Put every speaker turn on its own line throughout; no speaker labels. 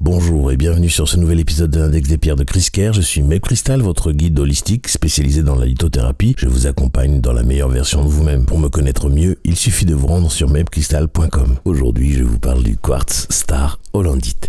Bonjour et bienvenue sur ce nouvel épisode de l'Index des pierres de Chris Kerr. Je suis Mepcrystal, votre guide holistique spécialisé dans la lithothérapie. Je vous accompagne dans la meilleure version de vous-même. Pour me connaître mieux, il suffit de vous rendre sur mepcrystal.com. Aujourd'hui, je vous parle du quartz star hollandite.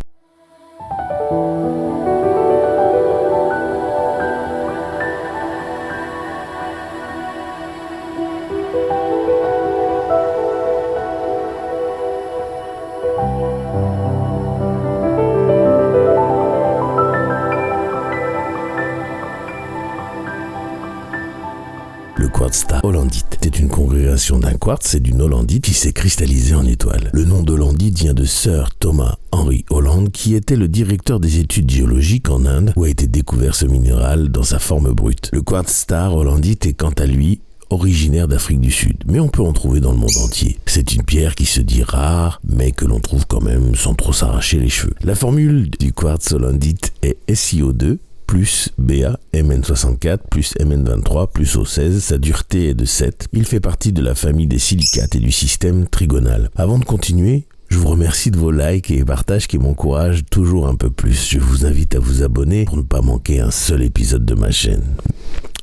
Le quartz star hollandite est une congrégation d'un quartz et d'une hollandite qui s'est cristallisée en étoile. Le nom d'hollandite vient de Sir Thomas Henry Holland, qui était le directeur des études géologiques en Inde, où a été découvert ce minéral dans sa forme brute. Le quartz star hollandite est quant à lui originaire d'Afrique du Sud, mais on peut en trouver dans le monde entier. C'est une pierre qui se dit rare, mais que l'on trouve quand même sans trop s'arracher les cheveux. La formule du quartz hollandite est SiO2 plus Ba, Mn64, plus Mn23, plus O16, sa dureté est de 7. Il fait partie de la famille des silicates et du système trigonal. Avant de continuer, je vous remercie de vos likes et partages qui m'encouragent toujours un peu plus. Je vous invite à vous abonner pour ne pas manquer un seul épisode de ma chaîne.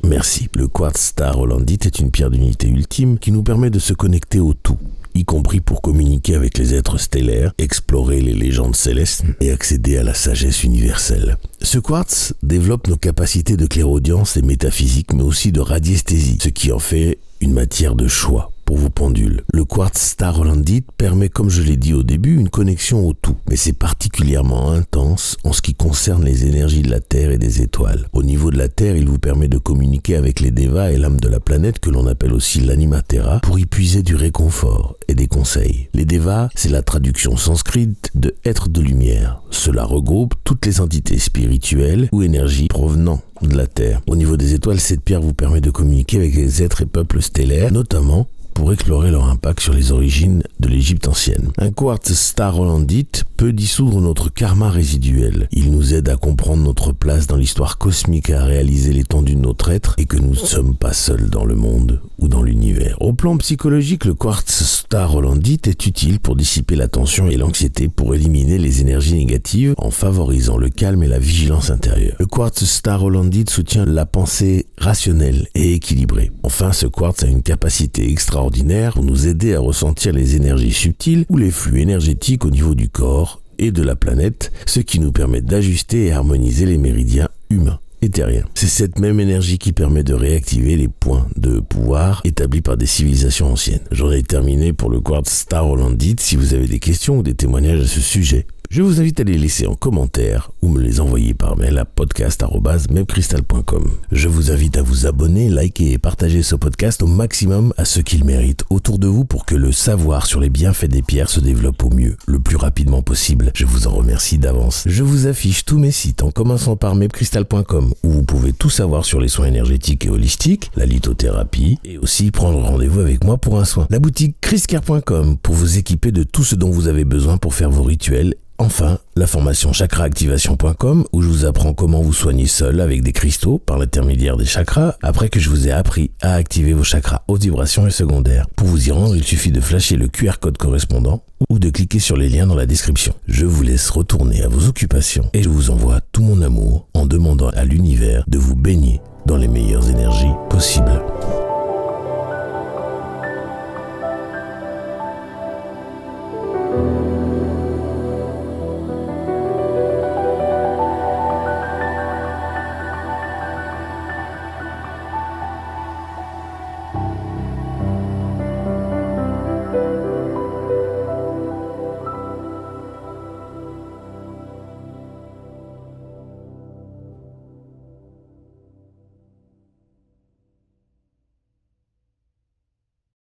Merci. Le quartz star hollandite est une pierre d'unité ultime qui nous permet de se connecter au tout, y compris pour communiquer avec les êtres stellaires, explorer les légendes célestes et accéder à la sagesse universelle. Ce quartz développe nos capacités de clairaudience et métaphysique, mais aussi de radiesthésie, ce qui en fait une matière de choix pour vos pendules. Le quartz star hollandite permet, comme je l'ai dit au début, une connexion au tout, mais c'est particulièrement intense en ce qui concerne les énergies de la Terre et des étoiles. Au niveau de la Terre, il vous permet de communiquer avec les devas et l'âme de la planète, que l'on appelle aussi l'anima terra, pour y puiser du réconfort et des conseils. Les devas, c'est la traduction sanscrite de être de lumière. Cela regroupe toutes les entités spirituelles ou énergies provenant de la Terre. Au niveau des étoiles, cette pierre vous permet de communiquer avec les êtres et peuples stellaires, notamment pour explorer leur impact sur les origines de l'Égypte ancienne. Un quartz star hollandite peut dissoudre notre karma résiduel. Il nous aide à comprendre notre place dans l'histoire cosmique et à réaliser l'étendue de notre être et que nous ne sommes pas seuls dans le monde ou dans l'univers. Au plan psychologique, le quartz star hollandite est utile pour dissiper la tension et l'anxiété, pour éliminer les énergies négatives en favorisant le calme et la vigilance intérieure. Le quartz star hollandite soutient la pensée rationnelle et équilibrée. Enfin, ce quartz a une capacité extraordinaire pour nous aider à ressentir les énergies subtiles ou les flux énergétiques au niveau du corps et de la planète, ce qui nous permet d'ajuster et harmoniser les méridiens humains et terriens. C'est cette même énergie qui permet de réactiver les points de pouvoir établis par des civilisations anciennes. J'en ai terminé pour le quartz star hollandite. Si vous avez des questions ou des témoignages à ce sujet, je vous invite à les laisser en commentaire ou me les envoyer par mail à podcast@mepcrystal.com. Je vous invite à vous abonner, liker et partager ce podcast au maximum à ceux qui le méritent autour de vous pour que le savoir sur les bienfaits des pierres se développe au mieux, le plus rapidement possible. Je vous en remercie d'avance. Je vous affiche tous mes sites en commençant par mepcrystal.com, où vous pouvez tout savoir sur les soins énergétiques et holistiques, la lithothérapie et aussi prendre rendez-vous avec moi pour un soin. La boutique chriskerr.com pour vous équiper de tout ce dont vous avez besoin pour faire vos rituels. Enfin, la formation chakraactivation.com où je vous apprends comment vous soigner seul avec des cristaux par l'intermédiaire des chakras après que je vous ai appris à activer vos chakras haute vibration et secondaires. Pour vous y rendre, il suffit de flasher le QR code correspondant ou de cliquer sur les liens dans la description. Je vous laisse retourner à vos occupations et je vous envoie tout mon amour en demandant à l'univers de vous baigner dans les meilleures énergies possibles.